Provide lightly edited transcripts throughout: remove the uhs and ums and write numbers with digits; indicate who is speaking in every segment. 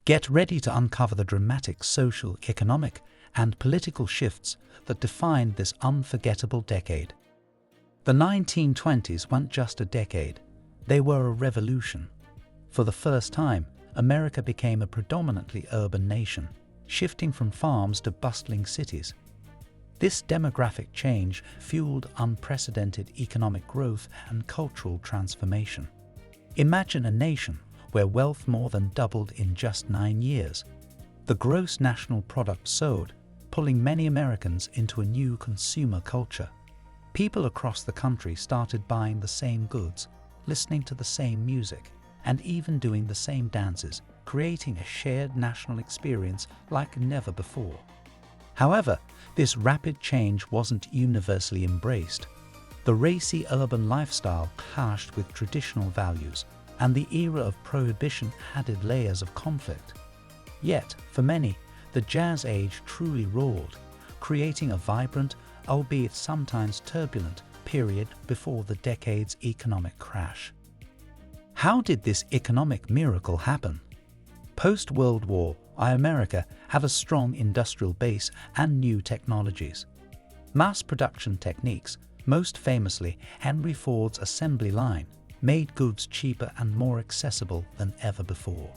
Speaker 1: Get ready to uncover the dramatic social, economic, and political shifts that defined this unforgettable decade. The 1920s weren't just a decade, they were a revolution. For the first time, America became a predominantly urban nation, shifting from farms to bustling cities. This demographic change fueled unprecedented economic growth and cultural transformation. Imagine a nation where wealth more than doubled in just 9 years. The gross national product soared, pulling many Americans into a new consumer culture. People across the country started buying the same goods, listening to the same music, and even doing the same dances, creating a shared national experience like never before. However, this rapid change wasn't universally embraced. The racy urban lifestyle clashed with traditional values, and the era of Prohibition added layers of conflict. Yet, for many, the Jazz Age truly roared, creating a vibrant, albeit sometimes turbulent, period before the decade's economic crash. How did this economic miracle happen? Post-World War, America had a strong industrial base and new technologies. Mass production techniques, most famously Henry Ford's assembly line, made goods cheaper and more accessible than ever before.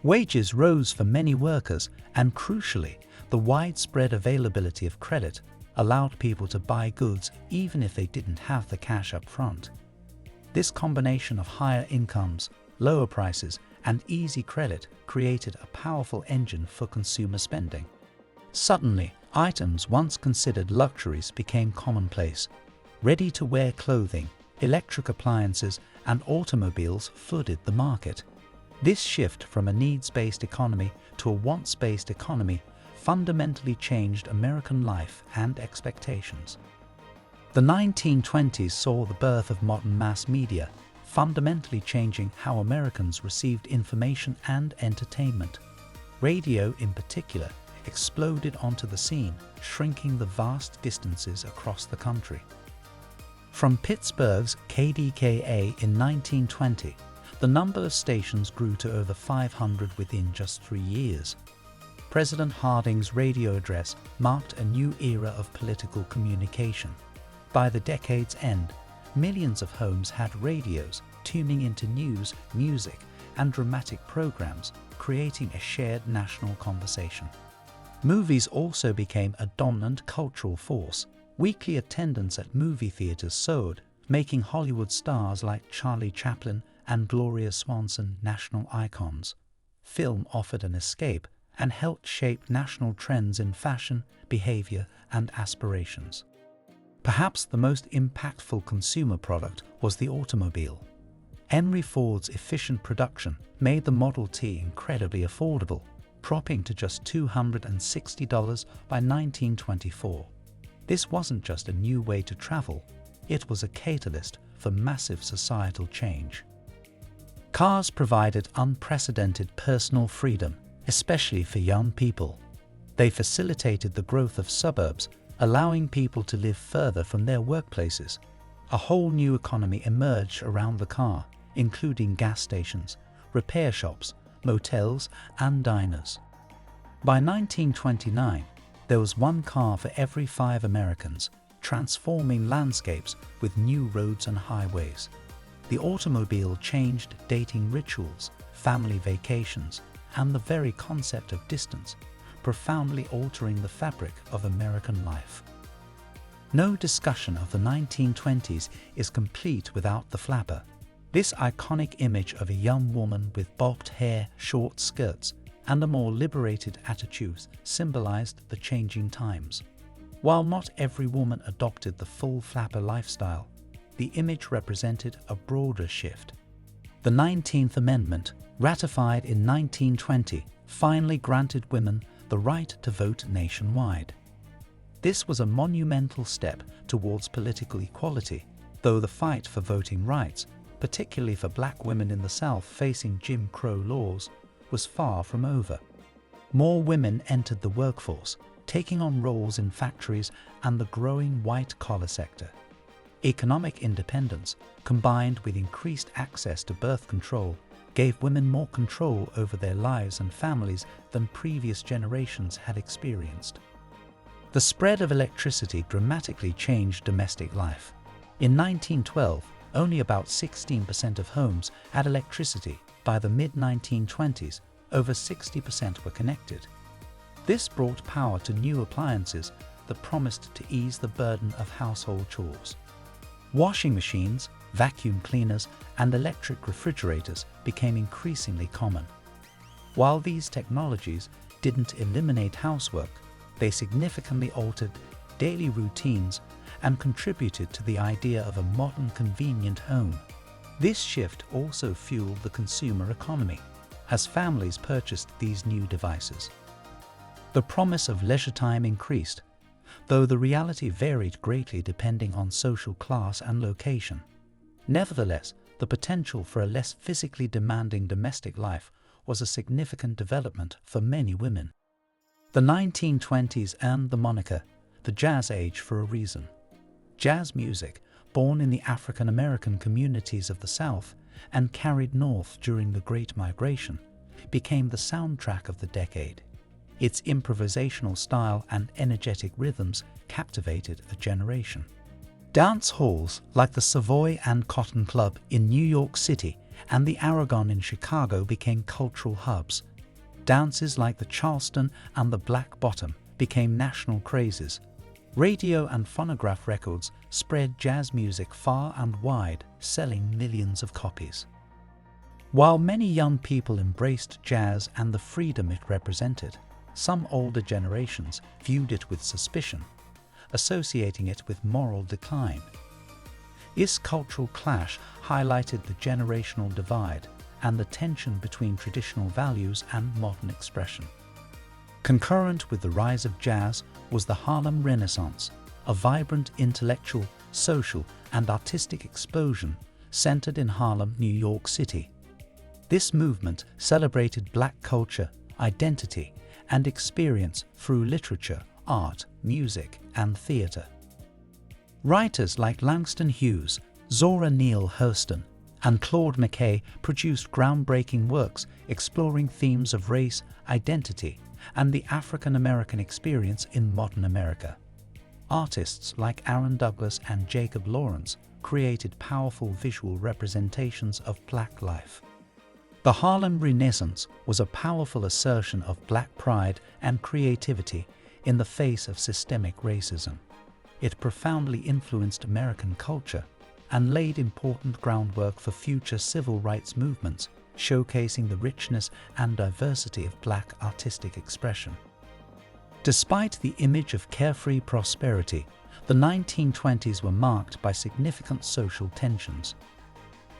Speaker 1: Wages rose for many workers, and crucially, the widespread availability of credit allowed people to buy goods even if they didn't have the cash up front. This combination of higher incomes, lower prices, and easy credit created a powerful engine for consumer spending. Suddenly, items once considered luxuries became commonplace. Ready-to-wear clothing, electric appliances, and automobiles flooded the market. This shift from a needs-based economy to a wants-based economy fundamentally changed American life and expectations. The 1920s saw the birth of modern mass media, fundamentally changing how Americans received information and entertainment. Radio, in particular, exploded onto the scene, shrinking the vast distances across the country. From Pittsburgh's KDKA in 1920, the number of stations grew to over 500 within just 3 years. President Harding's radio address marked a new era of political communication. By the decade's end, millions of homes had radios, tuning into news, music, and dramatic programs, creating a shared national conversation. Movies also became a dominant cultural force. Weekly attendance at movie theaters soared, making Hollywood stars like Charlie Chaplin and Gloria Swanson national icons. Film offered an escape and helped shape national trends in fashion, behavior, and aspirations. Perhaps the most impactful consumer product was the automobile. Henry Ford's efficient production made the Model T incredibly affordable, dropping to just $260 by 1924. This wasn't just a new way to travel, it was a catalyst for massive societal change. Cars provided unprecedented personal freedom, especially for young people. They facilitated the growth of suburbs, allowing people to live further from their workplaces. A whole new economy emerged around the car, including gas stations, repair shops, motels, and diners. By 1929, there was one car for every 5 Americans, transforming landscapes with new roads and highways. The automobile changed dating rituals, family vacations, and the very concept of distance, profoundly altering the fabric of American life. No discussion of the 1920s is complete without the flapper. This iconic image of a young woman with bobbed hair, short skirts, and a more liberated attitude symbolized the changing times. While not every woman adopted the full flapper lifestyle, the image represented a broader shift. The 19th Amendment, ratified in 1920, finally granted women the right to vote nationwide. This was a monumental step towards political equality, though the fight for voting rights, particularly for black women in the South facing Jim Crow laws, was far from over. More women entered the workforce, taking on roles in factories and the growing white-collar sector. Economic independence, combined with increased access to birth control, gave women more control over their lives and families than previous generations had experienced. The spread of electricity dramatically changed domestic life. In 1912, only about 16% of homes had electricity. By the mid-1920s, over 60% were connected. This brought power to new appliances that promised to ease the burden of household chores. Washing machines, vacuum cleaners, and electric refrigerators became increasingly common. While these technologies didn't eliminate housework, they significantly altered daily routines and contributed to the idea of a modern, convenient home. This shift also fueled the consumer economy, as families purchased these new devices. The promise of leisure time increased, though the reality varied greatly depending on social class and location. Nevertheless, the potential for a less physically demanding domestic life was a significant development for many women. The 1920s earned the moniker the Jazz Age for a reason. Jazz music, born in the African American communities of the South and carried north during the Great Migration, became the soundtrack of the decade. Its improvisational style and energetic rhythms captivated a generation. Dance halls like the Savoy and Cotton Club in New York City and the Aragon in Chicago became cultural hubs. Dances like the Charleston and the Black Bottom became national crazes. Radio and phonograph records spread jazz music far and wide, selling millions of copies. While many young people embraced jazz and the freedom it represented, some older generations viewed it with suspicion, associating it with moral decline. This cultural clash highlighted the generational divide and the tension between traditional values and modern expression. Concurrent with the rise of jazz was the Harlem Renaissance, a vibrant intellectual, social, and artistic explosion centered in Harlem, New York City. This movement celebrated Black culture, identity, and experience through literature, art, music, and theater. Writers like Langston Hughes, Zora Neale Hurston, and Claude McKay produced groundbreaking works exploring themes of race, identity, and the African American experience in modern America. Artists like Aaron Douglas and Jacob Lawrence created powerful visual representations of Black life. The Harlem Renaissance was a powerful assertion of Black pride and creativity in the face of systemic racism. It profoundly influenced American culture and laid important groundwork for future civil rights movements, showcasing the richness and diversity of Black artistic expression. Despite the image of carefree prosperity, the 1920s were marked by significant social tensions.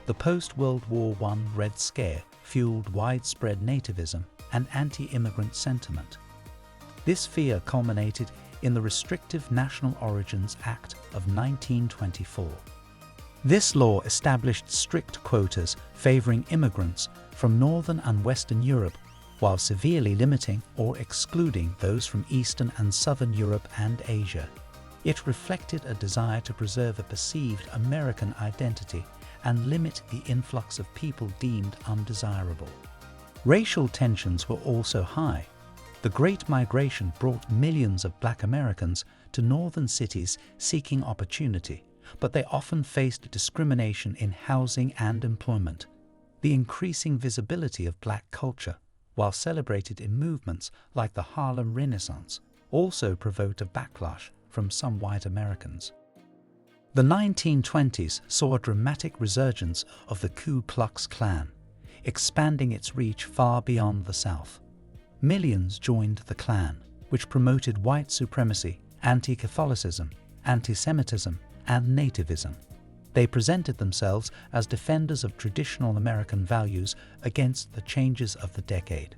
Speaker 1: The post-World War I Red Scare fueled widespread nativism and anti-immigrant sentiment. This fear culminated in the Restrictive National Origins Act of 1924. This law established strict quotas favoring immigrants from Northern and Western Europe, while severely limiting or excluding those from Eastern and Southern Europe and Asia. It reflected a desire to preserve a perceived American identity and limit the influx of people deemed undesirable. Racial tensions were also high. The Great Migration brought millions of Black Americans to northern cities seeking opportunity, but they often faced discrimination in housing and employment. The increasing visibility of Black culture, while celebrated in movements like the Harlem Renaissance, also provoked a backlash from some white Americans. The 1920s saw a dramatic resurgence of the Ku Klux Klan, expanding its reach far beyond the South. Millions joined the Klan, which promoted white supremacy, anti-Catholicism, anti-Semitism, and nativism. They presented themselves as defenders of traditional American values against the changes of the decade.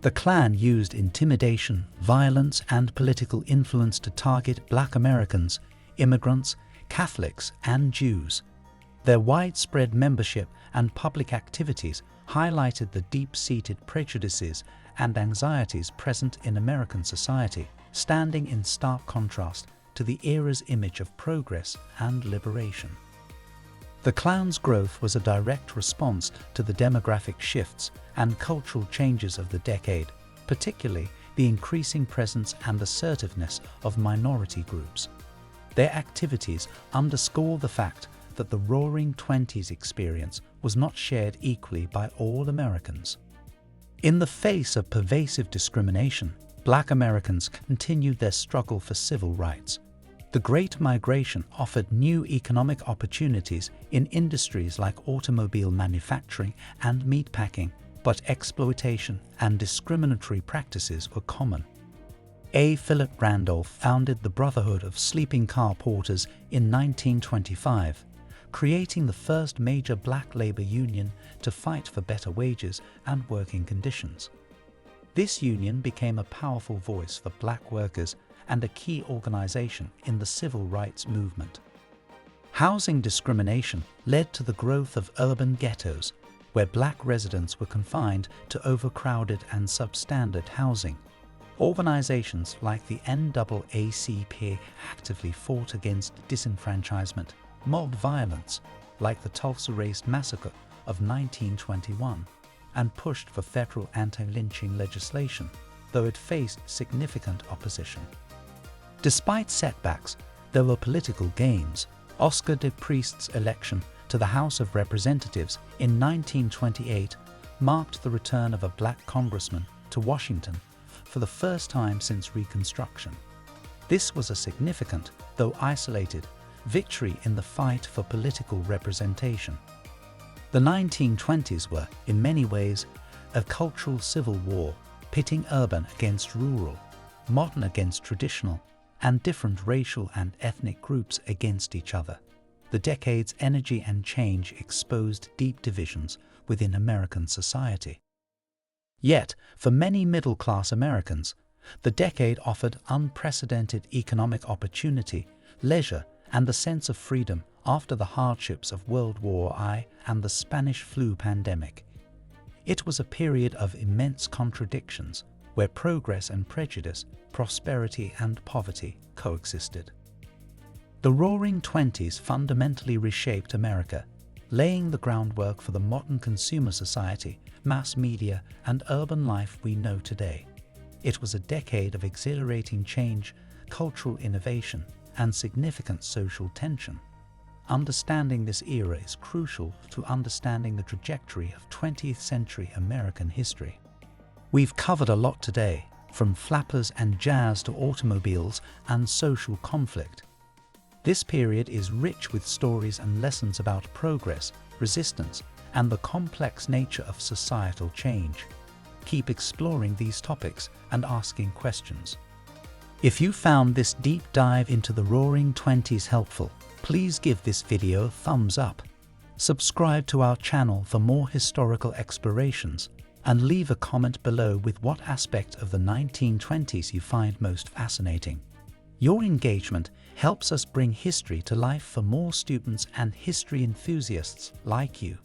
Speaker 1: The Klan used intimidation, violence, and political influence to target Black Americans, immigrants, Catholics, and Jews. Their widespread membership and public activities highlighted the deep-seated prejudices and anxieties present in American society, standing in stark contrast to the era's image of progress and liberation. The clown's growth was a direct response to the demographic shifts and cultural changes of the decade, particularly the increasing presence and assertiveness of minority groups. Their activities underscore the fact that the Roaring Twenties experience was not shared equally by all Americans. In the face of pervasive discrimination, Black Americans continued their struggle for civil rights. The Great Migration offered new economic opportunities in industries like automobile manufacturing and meatpacking, but exploitation and discriminatory practices were common. A. Philip Randolph founded the Brotherhood of Sleeping Car Porters in 1925, creating the first major black labor union to fight for better wages and working conditions. This union became a powerful voice for black workers and a key organization in the civil rights movement. Housing discrimination led to the growth of urban ghettos, where black residents were confined to overcrowded and substandard housing. Organizations like the NAACP actively fought against disenfranchisement, mob violence, like the Tulsa Race Massacre of 1921, and pushed for federal anti-lynching legislation, though it faced significant opposition. Despite setbacks, there were political gains. Oscar de Priest's election to the House of Representatives in 1928 marked the return of a black congressman to Washington for the first time since Reconstruction. This was a significant, though isolated, victory in the fight for political representation. The 1920s were, in many ways, a cultural civil war, pitting urban against rural, modern against traditional, and different racial and ethnic groups against each other. The decade's energy and change exposed deep divisions within American society. Yet, for many middle-class Americans, the decade offered unprecedented economic opportunity, leisure, and a sense of freedom after the hardships of World War I and the Spanish flu pandemic. It was a period of immense contradictions, where progress and prejudice, prosperity and poverty coexisted. The Roaring Twenties fundamentally reshaped America, laying the groundwork for the modern consumer society, mass media, and urban life we know today. It was a decade of exhilarating change, cultural innovation, and significant social tension. Understanding this era is crucial to understanding the trajectory of 20th century American history. We've covered a lot today, from flappers and jazz to automobiles and social conflict. This period is rich with stories and lessons about progress, resistance, and the complex nature of societal change. Keep exploring these topics and asking questions. If you found this deep dive into the Roaring Twenties helpful, please give this video a thumbs up. Subscribe to our channel for more historical explorations, and leave a comment below with what aspect of the 1920s you find most fascinating. Your engagement helps us bring history to life for more students and history enthusiasts like you.